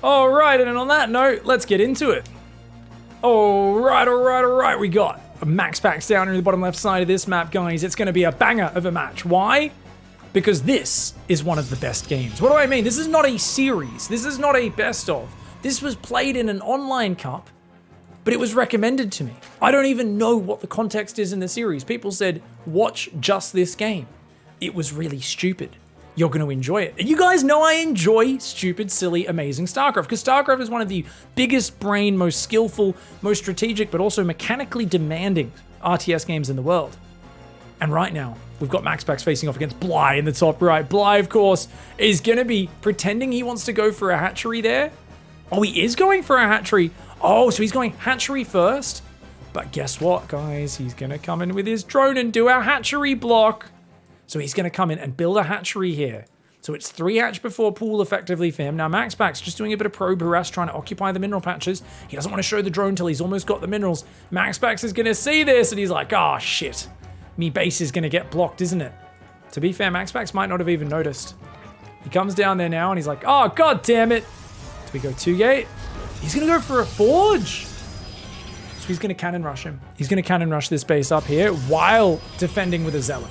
All right, and on that note, let's get into it. All right. We got a MaxPax down in the bottom left side of this map, guys. It's going to be a banger of a match. Why? Because this is one of the best games. What do I mean? This is not a series. This is not a best of. This was played in an online cup, but it was recommended to me. I don't even know what the context is in the series. People said, watch just this game. It was really stupid. You're going to enjoy it. And you guys know I enjoy stupid, silly, amazing StarCraft, because StarCraft is one of the biggest brain, most skillful, most strategic, but also mechanically demanding RTS games in the world. And right now, we've got MaxPax facing off against Bly in the top right. Bly, of course, is going to be pretending he wants to go for a hatchery there. Oh, he is going for a hatchery. Oh, so he's going hatchery first. But guess what, guys? He's going to come in with his drone and do a hatchery block. So he's going to come in and build a hatchery here. So it's 3 hatch before pool effectively for him. Now MaxPax just doing a bit of probe harass, trying to occupy the mineral patches. He doesn't want to show the drone till he's almost got the minerals. MaxPax is going to see this and he's like, oh shit. Me base is going to get blocked, isn't it? To be fair, MaxPax might not have even noticed. He comes down there now and he's like, oh god damn it. Do we go 2 gate? He's going to go for a forge. So he's going to cannon rush him. He's going to cannon rush this base up here while defending with a zealot.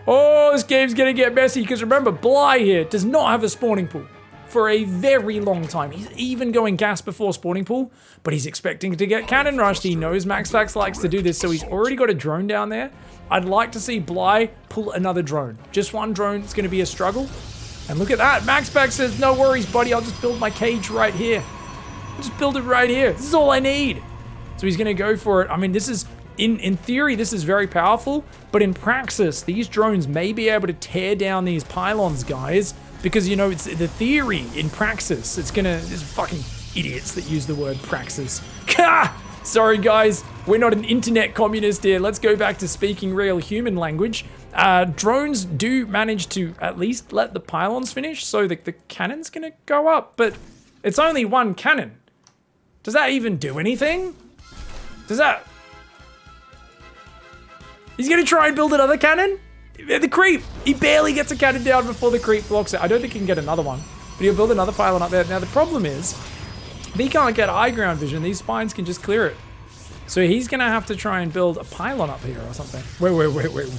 Oh, this game's gonna get messy because remember, Bly here does not have a spawning pool for a very long time. He's even going gas before spawning pool, but he's expecting to get cannon rushed. He knows MaxPax likes to do this, so he's already got a drone down there. I'd like to see Bly pull another drone. Just one drone is gonna be a struggle. And look at that, MaxPax says, no worries, buddy, I'll just build my cage right here. I'll just build it right here. This is all I need. So he's gonna go for it. I mean, this is, in theory, this is very powerful, but in praxis, these drones may be able to tear down these pylons, guys, because, you know, it's the theory in praxis. There's fucking idiots that use the word praxis. Sorry, guys, we're not an internet communist here. Let's go back to speaking real human language. Drones do manage to at least let the pylons finish, so the cannon's gonna go up, but it's only one cannon. Does that even do anything? Does that... He's gonna try and build another cannon? The creep! He barely gets a cannon down before the creep blocks it. I don't think he can get another one, but he'll build another pylon up there. Now the problem is, if he can't get high ground vision, these spines can just clear it. So he's gonna have to try and build a pylon up here or something. Wait,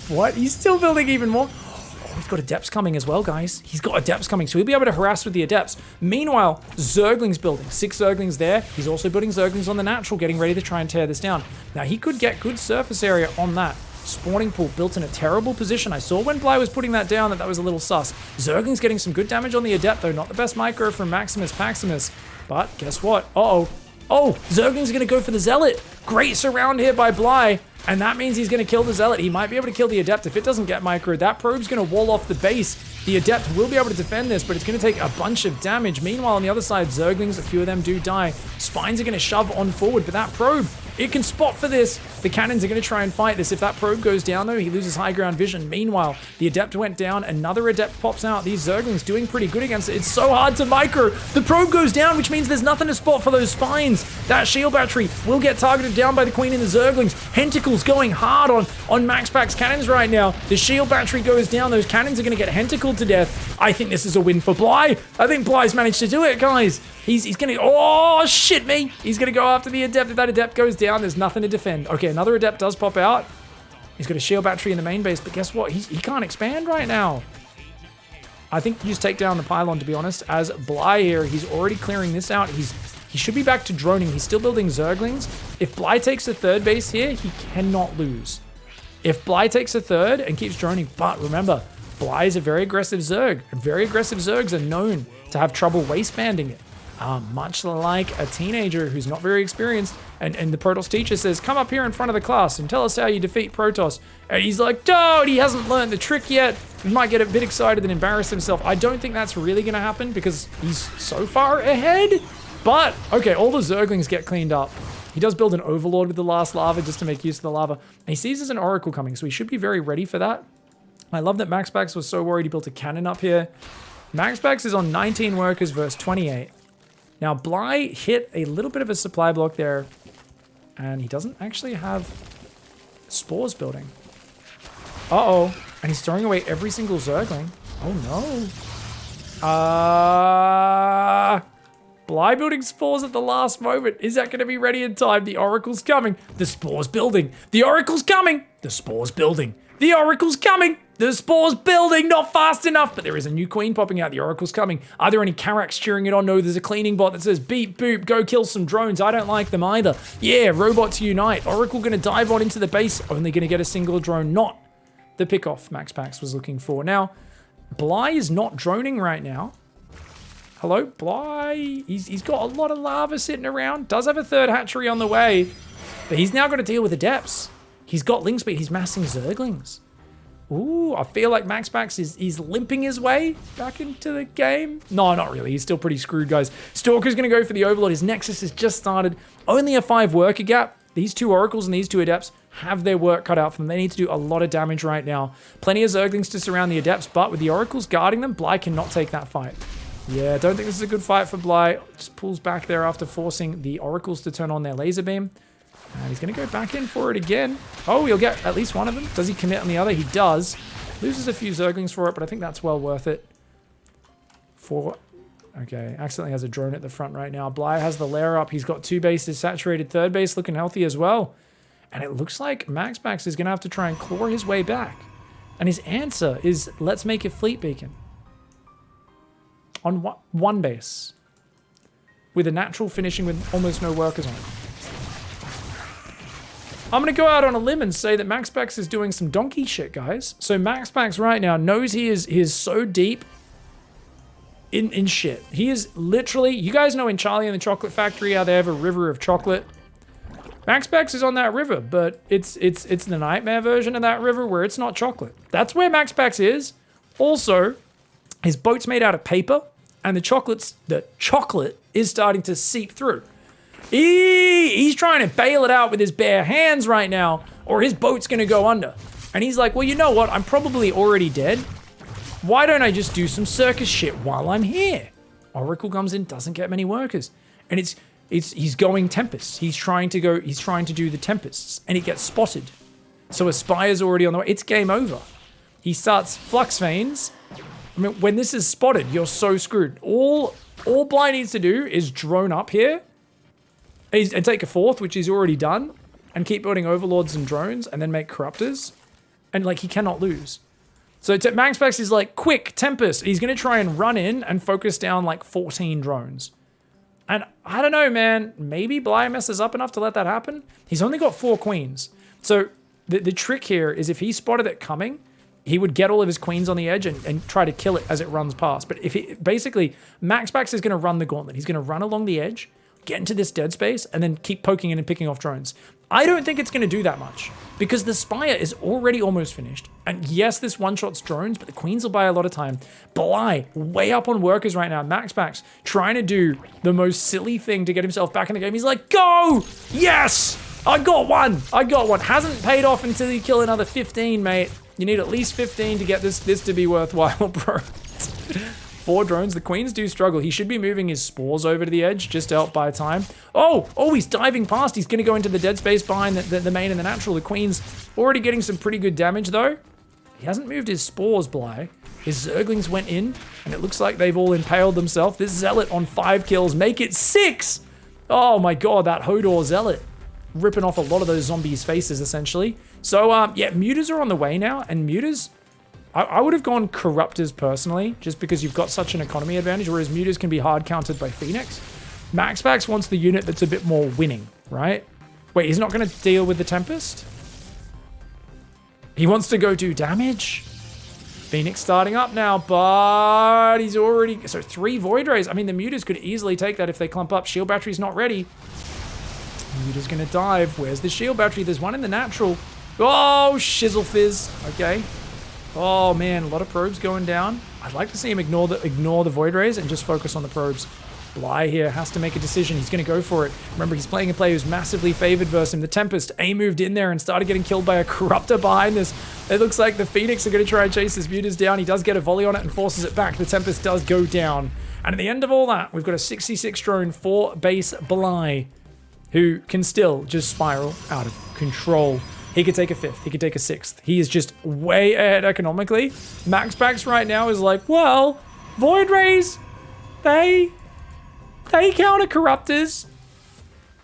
what? He's still building even more? Oh, he's got adepts coming as well, guys. He's got adepts coming, so he'll be able to harass with the adepts. Meanwhile, Zergling's building. 6 Zerglings there. He's also building Zerglings on the natural, getting ready to try and tear this down. Now he could get good surface area on that. Spawning pool built in a terrible position. I saw when Bly was putting that down that was a little sus. Zergling's getting some good damage on the Adept though. Not the best micro from Maximus Paximus. But guess what? Oh, Zergling's gonna go for the Zealot. Great surround here by Bly. And that means he's gonna kill the Zealot. He might be able to kill the Adept if it doesn't get micro. That probe's gonna wall off the base. The Adept will be able to defend this, but it's gonna take a bunch of damage. Meanwhile, on the other side, Zerglings, a few of them do die. Spines are gonna shove on forward, but that probe, it can spot for this. The cannons are going to try and fight this. If that probe goes down, though, he loses high ground vision. Meanwhile, the Adept went down. Another Adept pops out. These Zerglings doing pretty good against it. It's so hard to micro. The probe goes down, which means there's nothing to spot for those spines. That shield battery will get targeted down by the Queen and the Zerglings. Hentacles going hard on MaxPax cannons right now. The shield battery goes down. Those cannons are going to get hentacled to death. I think this is a win for Bly. I think Bly's managed to do it, guys. He's gonna, oh shit me. He's gonna go after the Adept. If that Adept goes down, there's nothing to defend. Okay, another Adept does pop out. He's got a shield battery in the main base, but guess what? He can't expand right now. I think you just take down the pylon, to be honest. As Bly here, he's already clearing this out. He should be back to droning. He's still building Zerglings. If Bly takes the third base here, he cannot lose. If Bly takes a third and keeps droning, but remember, Bly is a very aggressive Zerg, and very aggressive Zergs are known to have trouble waistbanding it. Much like a teenager who's not very experienced, and the Protoss teacher says, come up here in front of the class and tell us how you defeat Protoss. And he's like, dude, he hasn't learned the trick yet. He might get a bit excited and embarrass himself. I don't think that's really going to happen because he's so far ahead. But, okay, all the Zerglings get cleaned up. He does build an Overlord with the last lava just to make use of the lava. And he sees there's an Oracle coming, so he should be very ready for that. I love that MaxPax was so worried he built a cannon up here. MaxPax is on 19 workers versus 28. Now, Bly hit a little bit of a supply block there, and he doesn't actually have spores building. Uh-oh. And he's throwing away every single Zergling. Oh, no. Bly building spores at the last moment. Is that going to be ready in time? The oracle's coming. The spore's building. The oracle's coming. The spore's building. The oracle's coming. The spore's building. Not fast enough. But there is a new queen popping out. The oracle's coming. Are there any Carracks cheering it on? No, there's a cleaning bot that says, beep, boop, go kill some drones. I don't like them either. Yeah, robots unite. Oracle going to dive on into the base. Only going to get a single drone. Not the pickoff MaxPax was looking for. Now, Bly is not droning right now. Hello, Bly. He's got a lot of lava sitting around. Does have a third hatchery on the way. But he's now got to deal with the depths. He's got link speed. He's massing Zerglings. Ooh, I feel like MaxPax is limping his way back into the game. No, not really. He's still pretty screwed, guys. Stalker's going to go for the Overlord. His Nexus has just started. Only a 5 worker gap. These 2 Oracles and these 2 Adepts have their work cut out for them. They need to do a lot of damage right now. Plenty of Zerglings to surround the Adepts, but with the Oracles guarding them, Bly cannot take that fight. Yeah, I don't think this is a good fight for Bly. Just pulls back there after forcing the Oracles to turn on their laser beam. And he's going to go back in for it again. Oh, he'll get at least one of them. Does he commit on the other? He does. Loses a few Zerglings for it, but I think that's well worth it. Okay, accidentally has a drone at the front right now. Bly has the lair up. He's got 2 bases saturated. Third base looking healthy as well. And it looks like MaxPax is going to have to try and claw his way back. And his answer is, let's make a fleet beacon. On one base. With a natural finishing with almost no workers on it. I'm going to go out on a limb and say that MaxPax is doing some donkey shit, guys. So MaxPax right now knows he is so deep in shit. He is literally, you guys know in Charlie and the Chocolate Factory how they have a river of chocolate. MaxPax is on that river, but it's the nightmare version of that river where it's not chocolate. That's where MaxPax is. Also, his boat's made out of paper, and the chocolate is starting to seep through. He's trying to bail it out with his bare hands right now, or his boat's gonna go under. And he's like, well, you know what? I'm probably already dead. Why don't I just do some circus shit while I'm here? Oracle comes in, doesn't get many workers. And he's going Tempest. He's trying to do the Tempests, and he gets spotted. So Aspire's already on the way. It's game over. He starts Flux Veins. I mean, when this is spotted, you're so screwed. All Bly needs to do is drone up here and take a 4th, which he's already done, and keep building Overlords and drones, and then make Corruptors. And, like, he cannot lose. So MaxPax is like, quick, Tempest. He's going to try and run in and focus down, like, 14 drones. And I don't know, man. Maybe Bly messes up enough to let that happen. He's only got 4 queens. So the trick here is if he spotted it coming, he would get all of his queens on the edge and try to kill it as it runs past. But basically, MaxPax is going to run the gauntlet. He's going to run along the edge, get into this dead space, and then keep poking in and picking off drones. I don't think it's going to do that much because the Spire is already almost finished. And yes, this one-shots drones, but the queens will buy a lot of time. Bly, way up on workers right now. MaxPax trying to do the most silly thing to get himself back in the game. He's like, go! Yes! I got one! I got one. Hasn't paid off until you kill another 15, mate. You need at least 15 to get this to be worthwhile, bro. 4 drones. The queens do struggle. He should be moving his spores over to the edge just to help buy time. Oh, he's diving past. He's going to go into the dead space behind the main and the natural. The queen's already getting some pretty good damage, though. He hasn't moved his spores, Bly. His Zerglings went in, and it looks like they've all impaled themselves. This Zealot on 5 kills. Make it 6! Oh, my God, that Hodor Zealot. Ripping off a lot of those zombies' faces, essentially. So, yeah, Mutas are on the way now, and Mutas... I would have gone Corruptors personally, just because you've got such an economy advantage, whereas Mutas can be hard countered by Phoenix. MaxPax wants the unit that's a bit more winning, right? Wait, he's not going to deal with the Tempest? He wants to go do damage? Phoenix starting up now, but he's already... So 3 Void Rays. I mean, the Mutas could easily take that if they clump up. Shield Battery's not ready. Muta's going to dive. Where's the Shield Battery? There's one in the natural. Oh, Shizzle Fizz. Okay. Oh man, a lot of probes going down. I'd like to see him ignore the Void Rays and just focus on the probes. Bly here has to make a decision. He's going to go for it. Remember, he's playing a player who's massively favored versus him. The Tempest moved in there and started getting killed by a Corruptor behind this. It looks like the Phoenix are going to try and chase his Mutas down. He does get a volley on it and forces it back. The Tempest does go down. And at the end of all that, we've got a 66 drone for base Bly, who can still just spiral out of control. He could take a 5th. He could take a 6th. He is just way ahead economically. MaxPax right now is like, well, Void Rays, they They counter Corruptors.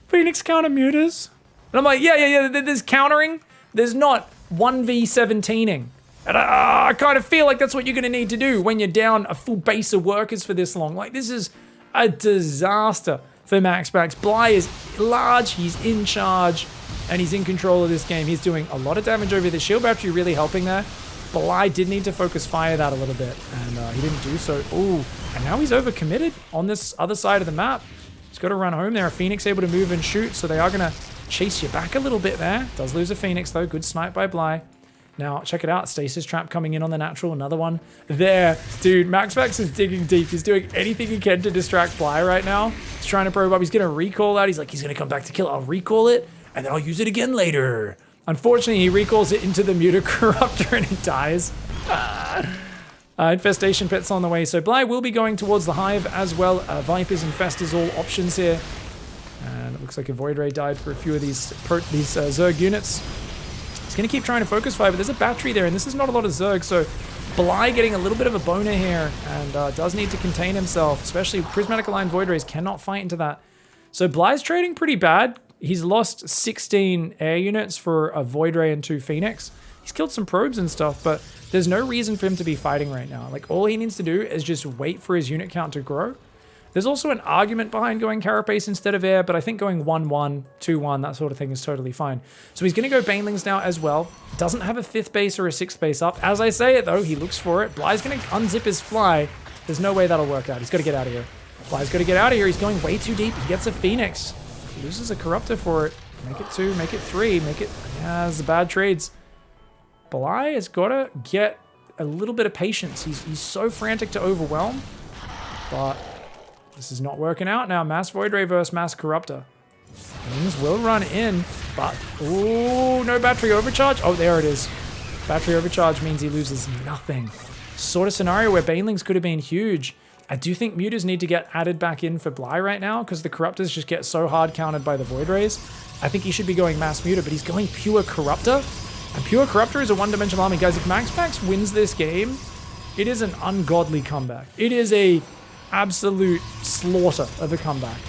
Phoenix counter Mutas. And I'm like, yeah, there's countering. There's not 1v17ing. And I kind of feel like that's what you're going to need to do when you're down a full base of workers for this long. Like, this is a disaster for MaxPax. Bly is large, he's in charge, and he's in control of this game. He's doing a lot of damage over the shield battery, really helping there. Bly did need to focus fire that a little bit, and he didn't do so. Ooh, and now he's overcommitted on this other side of the map. He's got to run home there. A Phoenix able to move and shoot, so they are going to chase you back a little bit there. Does lose a Phoenix, though. Good snipe by Bly. Now, check it out. Stasis Trap coming in on the natural. Another one there. Dude, MaxPax is digging deep. He's doing anything he can to distract Bly right now. He's trying to probe up. He's going to recall that. He's like, he's going to come back to kill. I'll recall it, and then I'll use it again later. Unfortunately, he recalls it into the Muta Corruptor, and it dies. Infestation Pet's on the way. So Bly will be going towards the Hive as well. Vipers and Festers all options here. And it looks like a Void Ray died for a few of these Zerg units. He's going to keep trying to focus fire, but there's a battery there, and this is not a lot of Zerg, so Bly getting a little bit of a boner here, and does need to contain himself, especially Prismatic Aligned Void Rays cannot fight into that. So Bly's trading pretty bad. He's lost 16 air units for a Void Ray and 2 Phoenix. He's killed some probes and stuff, but there's no reason for him to be fighting right now. Like, all he needs to do is just wait for his unit count to grow. There's also an argument behind going Carapace instead of air, but I think going 1-1, 2-1, that sort of thing is totally fine. So he's going to go Banelings now as well. Doesn't have a 5th base or a 6th base up. As I say it, though, he looks for it. Bly's going to unzip his fly. There's no way that'll work out. He's got to get out of here. Bly's got to get out of here. He's going way too deep. He gets a Phoenix. He loses a Corruptor for it. Make it 2, make it 3, make it... Yeah, it's the bad trades. Bly has got to get a little bit of patience. He's so frantic to overwhelm, but... This is not working out now. Mass Void Ray versus Mass Corruptor. Things will run in, but... Ooh, no battery overcharge. Oh, there it is. Battery overcharge means he loses nothing. Sort of scenario where Banelings could have been huge. I do think Mutas need to get added back in for Bly right now, because the Corruptors just get so hard countered by the Void Rays. I think he should be going Mass Muta, but he's going Pure Corruptor. And Pure Corruptor is a one-dimensional army. Guys, if MaxPax wins this game, it is an ungodly comeback. It is a... absolute slaughter of a comeback.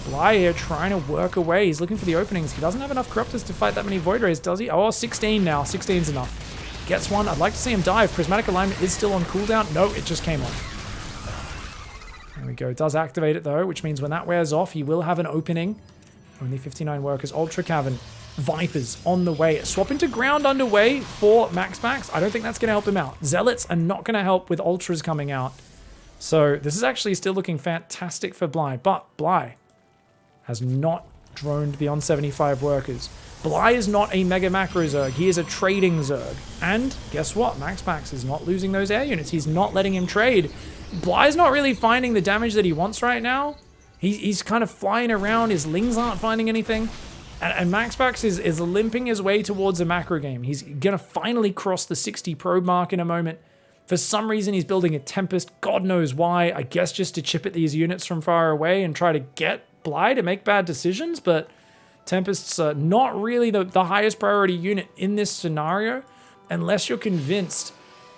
Bly here trying to work away. He's looking for the openings. He doesn't have enough Corruptors to fight that many Void Rays, does he? Oh, 16 now. 16's enough. Gets one. I'd like to see him dive. Prismatic Alignment is still on cooldown. No, it just came off. There we go. It does activate it, though, which means when that wears off, he will have an opening. Only 59 workers. Ultra Cavern. Vipers on the way. Swap into ground underway for MaxPax. I don't think that's going to help him out. Zealots are not going to help with Ultras coming out. So this is actually still looking fantastic for Bly, but Bly has not droned beyond 75 workers. Bly is not a Mega Macro Zerg, he is a trading Zerg. And guess what? MaxPax is not losing those air units, he's not letting him trade. Bly's not really finding the damage that he wants right now. He's kind of flying around, his Lings aren't finding anything. And MaxPax is limping his way towards a macro game. He's gonna finally cross the 60 probe mark in a moment. For some reason, he's building a Tempest. God knows why. I guess just to chip at these units from far away and try to get Bly to make bad decisions. But Tempest's not really the highest priority unit in this scenario, unless you're convinced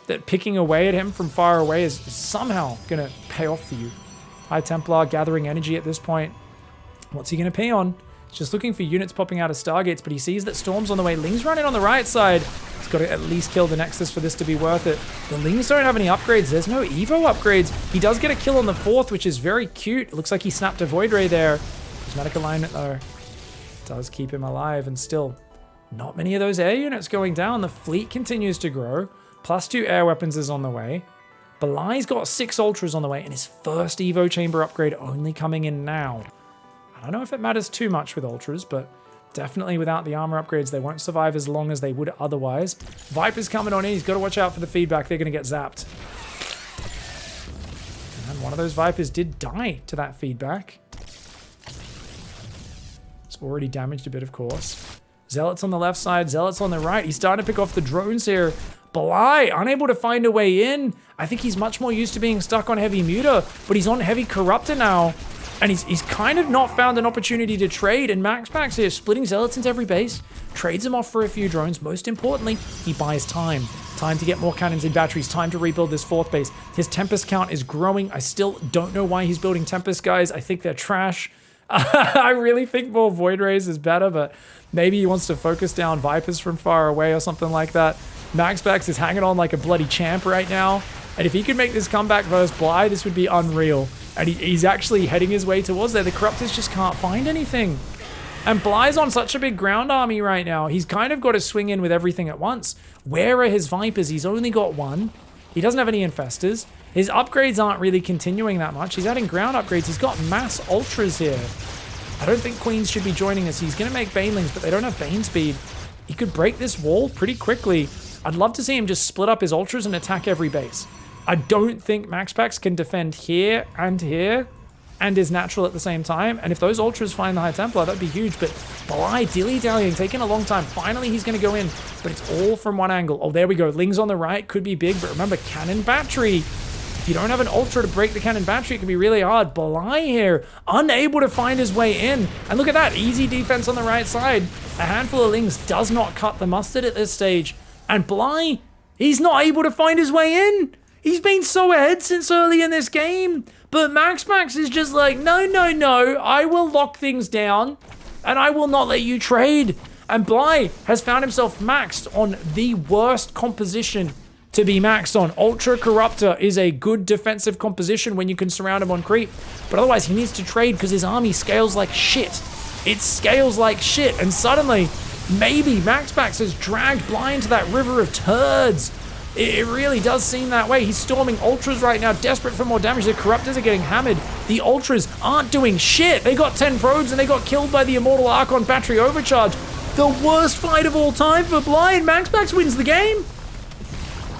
that picking away at him from far away is somehow going to pay off for you. High Templar gathering energy at this point. What's he going to pay on? He's just looking for units popping out of Stargates, but he sees that Storm's on the way. Ling's running on the right side. He's got to at least kill the Nexus for this to be worth it. The Lings don't have any upgrades. There's no Evo upgrades. He does get a kill on the 4th, which is very cute. It looks like he snapped a Void Ray there. Prismatic Alignment, though, does keep him alive, and still not many of those air units going down. The fleet continues to grow. +2 air weapons is on the way. Bly's got 6 Ultras on the way, and his first Evo chamber upgrade only coming in now. I don't know if it matters too much with Ultras, but definitely without the armor upgrades, they won't survive as long as they would otherwise. Viper's coming on in. He's got to watch out for the feedback. They're going to get zapped. And one of those Vipers did die to that feedback. It's already damaged a bit, of course. Zealots on the left side, Zealots on the right. He's starting to pick off the drones here. Bly, unable to find a way in. I think he's much more used to being stuck on Heavy Muta, but he's on Heavy Corruptor now. And he's kind of not found an opportunity to trade, and MaxPax here splitting Zealots into every base, trades him off for a few drones. Most importantly, he buys time. Time to get more cannons and batteries. Time to rebuild this 4th base. His Tempest count is growing. I still don't know why he's building Tempest, guys. I think they're trash. I really think more Void Rays is better, but maybe he wants to focus down Vipers from far away or something like that. MaxPax is hanging on like a bloody champ right now. And if he could make this comeback versus Bly, this would be unreal. And he's actually heading his way towards there. The Corruptors just can't find anything. And Bly's on such a big ground army right now. He's kind of got to swing in with everything at once. Where are his Vipers? He's only got 1. He doesn't have any Infestors. His upgrades aren't really continuing that much. He's adding ground upgrades. He's got mass Ultras here. I don't think Queens should be joining us. He's going to make Banelings, but they don't have Bane speed. He could break this wall pretty quickly. I'd love to see him just split up his Ultras and attack every base. I don't think MaxPax can defend here and is natural at the same time. And if those Ultras find the High Templar, that'd be huge. But Bly dilly-dallying, taking a long time. Finally, he's going to go in, but it's all from one angle. Oh, there we go. Lings on the right could be big, but remember, cannon battery. If you don't have an Ultra to break the cannon battery, it can be really hard. Bly here, unable to find his way in. And look at that, easy defense on the right side. A handful of Lings does not cut the mustard at this stage. And Bly, he's not able to find his way in. He's been so ahead since early in this game. But MaxPax is just like, no, no, no. I will lock things down and I will not let you trade. And Bly has found himself maxed on the worst composition to be maxed on. Ultra Corruptor is a good defensive composition when you can surround him on creep. But otherwise, he needs to trade because his army scales like shit. It scales like shit. And suddenly, maybe MaxPax has dragged Bly into that river of turds. It really does seem that way. He's storming Ultras right now, desperate for more damage. The Corruptors are getting hammered. The Ultras aren't doing shit. They got 10 probes and they got killed by the Immortal Archon battery overcharge. The worst fight of all time for Bly, and MaxPax wins the game.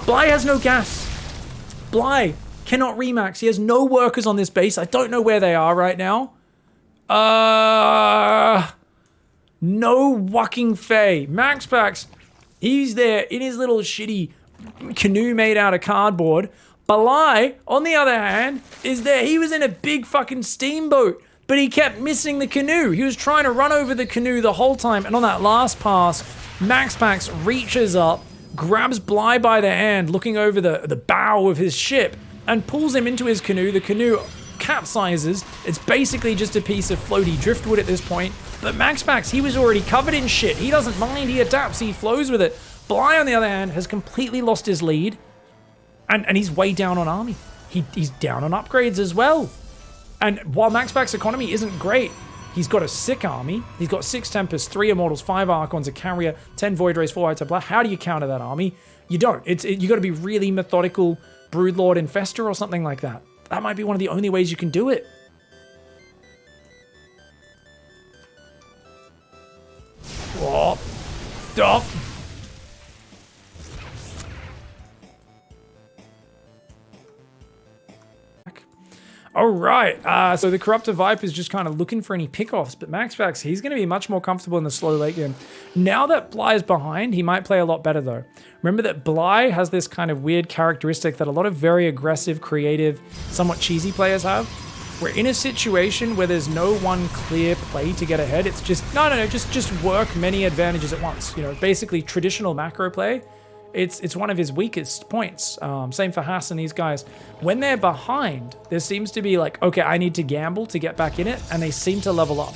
Bly has no gas. Bly cannot remax. He has no workers on this base. I don't know where they are right now. No fucking Fae. MaxPax, he's there in his little shitty canoe made out of cardboard. Bly, on the other hand, is there. He was in a big fucking steamboat, but he kept missing the canoe. He was trying to run over the canoe the whole time, and on that last pass, MaxPax reaches up, grabs Bly by the hand, looking over the bow of his ship, and pulls him into his canoe. The canoe capsizes. It's basically just a piece of floaty driftwood at this point. But MaxPax, he was already covered in shit. He doesn't mind. He adapts. He flows with it. Bly, on the other hand, has completely lost his lead. And he's way down on army. He's down on upgrades as well. And while MaxPax's economy isn't great, he's got a sick army. He's got 6 Tempests, 3 Immortals, 5 Archons, a Carrier, 10 Void Rays, 4 High Templar. How do you counter that army? You don't. You got to be really methodical, Broodlord Infestor or something like that. That might be one of the only ways you can do it. Oh, stop. All right, so the Corruptor Viper is just kind of looking for any pickoffs, but MaxPax, he's going to be much more comfortable in the slow late game. Now that Bly is behind, he might play a lot better though. Remember that Bly has this kind of weird characteristic that a lot of very aggressive, creative, somewhat cheesy players have. We're in a situation where there's no one clear play to get ahead. It's just, just work many advantages at once. You know, basically traditional macro play. It's one of his weakest points. Same for Haas and these guys. When they're behind, there seems to be like, okay, I need to gamble to get back in it, and they seem to level up.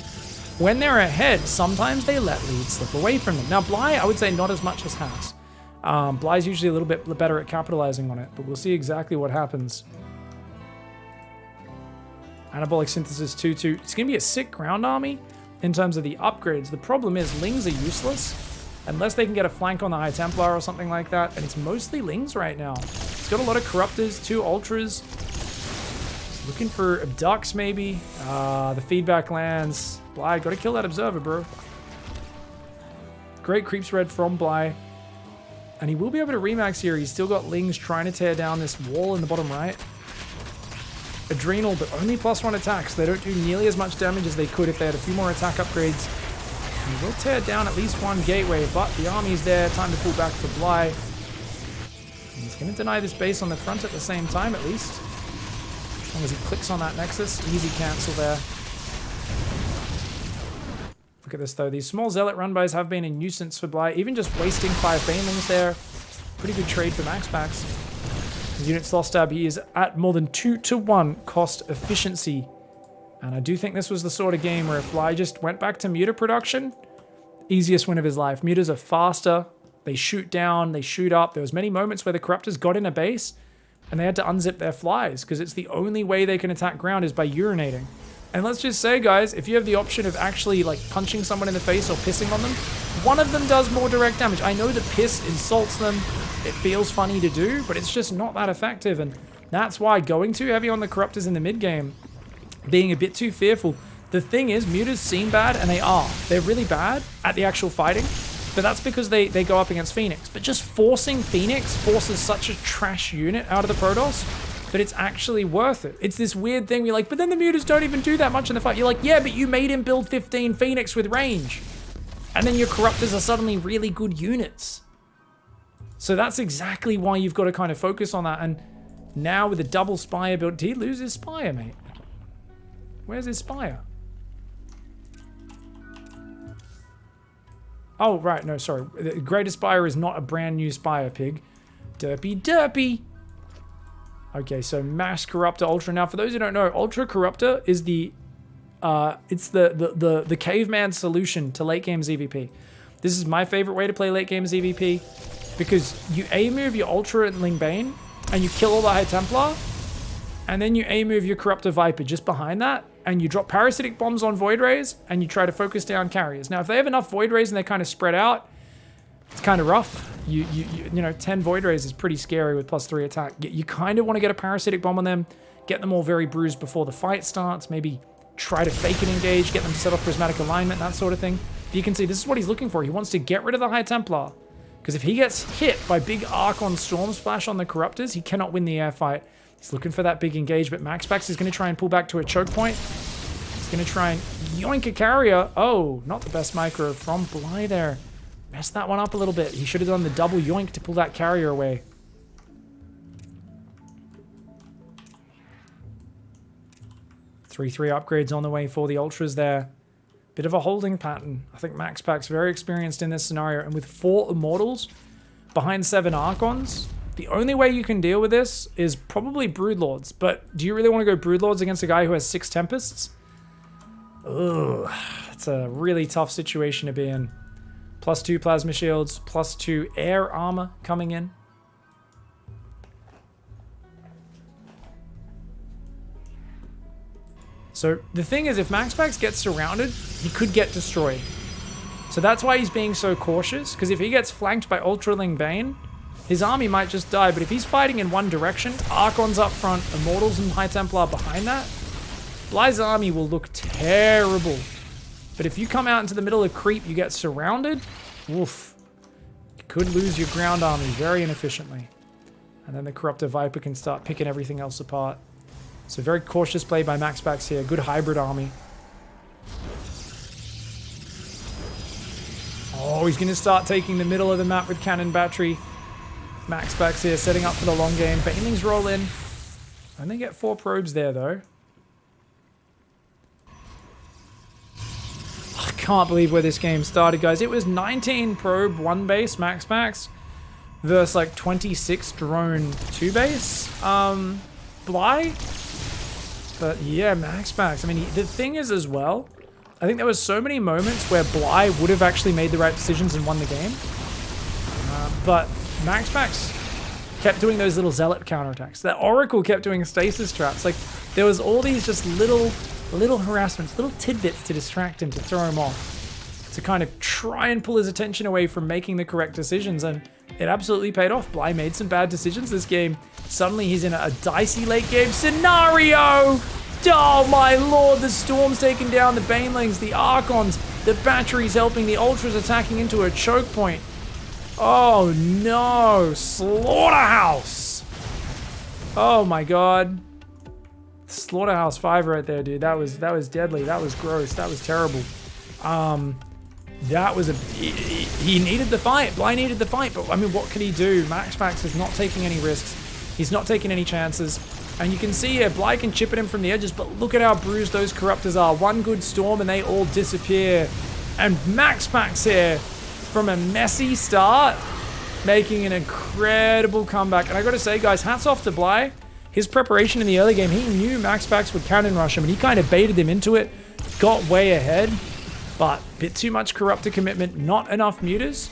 When they're ahead, sometimes they let leads slip away from them. Now, Bly, I would say not as much as Haas. Bly's usually a little bit better at capitalizing on it, but we'll see exactly what happens. Anabolic Synthesis 2-2. It's going to be a sick ground army in terms of the upgrades. The problem is Lings are useless. Unless they can get a flank on the High Templar or something like that. And it's mostly Lings right now. He's got a lot of Corruptors, 2 Ultras. He's looking for Abducts maybe. The feedback lands. Bly, gotta kill that Observer, bro. Great creep spread from Bly. And he will be able to remax here. He's still got Lings trying to tear down this wall in the bottom right. Adrenal, but only +1 attacks. They don't do nearly as much damage as they could if they had a few more attack upgrades. He will tear down at least 1 gateway, but the army's there. Time to pull back for Bly. And he's going to deny this base on the front at the same time, at least. As long as he clicks on that Nexus. Easy cancel there. Look at this, though. These small Zealot run-bys have been a nuisance for Bly. Even just wasting 5 Banelings there. Pretty good trade for MaxPax. Units lost stab, he is at more than 2-to-1 cost efficiency. And I do think this was the sort of game where if Bly just went back to muta production, easiest win of his life. Mutas are faster, they shoot down, they shoot up. There was many moments where the Corruptors got in a base and they had to unzip their flies because it's the only way they can attack ground is by urinating. And let's just say, guys, if you have the option of actually like punching someone in the face or pissing on them, one of them does more direct damage. I know the piss insults them, it feels funny to do, but it's just not that effective. And that's why going too heavy on the Corruptors in the mid game, being a bit too fearful. The thing is, mutas seem bad, and they are. They're really bad at the actual fighting, but that's because they go up against Phoenix. But just forcing Phoenix forces such a trash unit out of the Protoss that it's actually worth it. It's this weird thing where you're like, but then the mutas don't even do that much in the fight. You're like, yeah, but you made him build 15 Phoenix with range. And then your Corruptors are suddenly really good units. So that's exactly why you've got to kind of focus on that. And now with a double Spire build, did he lose his Spire, mate? Where's his Spire? Oh, right. No, sorry. The Greatest Spire is not a brand new Spire, Pig. Derpy, derpy. Okay, so Mass Corruptor Ultra. Now, for those who don't know, Ultra Corruptor is the caveman solution to late game ZVP. This is my favorite way to play late game ZVP because you A-move your Ultra and Ling Bane and you kill all the High Templar, and then you A-move your Corruptor Viper just behind that, and you drop parasitic bombs on Void Rays, and you try to focus down carriers. Now, if they have enough Void Rays and they're kind of spread out, it's kind of rough. You know, 10 Void Rays is pretty scary with +3 attack. You kind of want to get a parasitic bomb on them, get them all very bruised before the fight starts, maybe try to fake an engage, get them to set off prismatic alignment, that sort of thing. But you can see this is what he's looking for. He wants to get rid of the High Templar, because if he gets hit by big Archon Storm Splash on the Corruptors, he cannot win the air fight. He's looking for that big engage, but MaxPax is going to try and pull back to a choke point. He's going to try and yoink a carrier. Oh, not the best micro from Bly there. Messed that one up a little bit. He should have done the double yoink to pull that carrier away. Three upgrades on the way for the Ultras there. Bit of a holding pattern. I think MaxPax very experienced in this scenario. And with 4 Immortals behind 7 Archons, the only way you can deal with this is probably Broodlords. But do you really want to go Broodlords against a guy who has 6 Tempests? Ugh, it's a really tough situation to be in. +2 Plasma Shields, +2 Air Armor coming in. So the thing is, if MaxPax gets surrounded, he could get destroyed. So that's why he's being so cautious, because if he gets flanked by Ultraling Bane, his army might just die. But if he's fighting in one direction, Archons up front, Immortals and High Templar behind that, Bly's army will look terrible. But if you come out into the middle of creep, you get surrounded, woof. You could lose your ground army very inefficiently. And then the Corruptor Viper can start picking everything else apart. So very cautious play by MaxPax here. Good hybrid army. Oh, he's going to start taking the middle of the map with cannon battery. MaxPax here setting up for the long game. Banelings roll in. And they get 4 probes there, though. I can't believe where this game started, guys. It was 19 probe 1 base MaxPax versus like 26 drone 2 base. Bly. But yeah, MaxPax. I mean, the thing is as well, I think there was so many moments where Bly would have actually made the right decisions and won the game. But MaxPax kept doing those little Zealot counterattacks. That Oracle kept doing stasis traps. Like, there was all these just little harassments, little tidbits to distract him, to throw him off, to kind of try and pull his attention away from making the correct decisions. And it absolutely paid off. Bly made some bad decisions this game. Suddenly he's in a dicey late game scenario. Oh my lord, the Storm's taking down the Banelings, the Archons, the batteries helping the Ultras attacking into a choke point. Oh no, Slaughterhouse. Oh my god. Slaughterhouse 5 right there, dude. That was deadly. That was gross. That was terrible. That was he needed the fight. Bly needed the fight, but I mean, what could he do? MaxPax is not taking any risks. He's not taking any chances. And you can see here, Bly can chip at him from the edges, but look at how bruised those Corruptors are. One good storm and they all disappear. And MaxPax here, from a messy start, making an incredible comeback. And I got to say, guys, hats off to Bly. His preparation in the early game, he knew MaxPax would cannon rush him, and he kind of baited him into it, got way ahead, but a bit too much Corruptor commitment, not enough Mutas,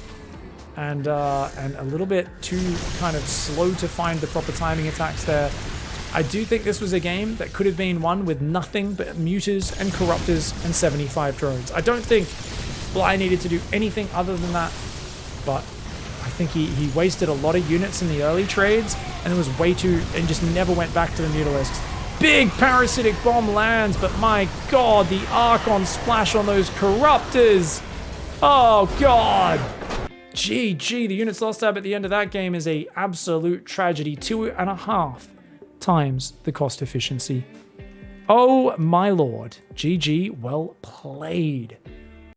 and a little bit too kind of slow to find the proper timing attacks there. I do think this was a game that could have been won with nothing but Mutas and Corruptors and 75 drones. I don't think Bly needed to do anything other than that, but I think he wasted a lot of units in the early trades, and it was way too, and just never went back to the Mutalisks. Big parasitic bomb lands, but my god, the Archon splash on those Corruptors. Oh god. GG, the units lost tab at the end of that game is a absolute tragedy. 2.5 times the cost efficiency. Oh my lord. GG, well played.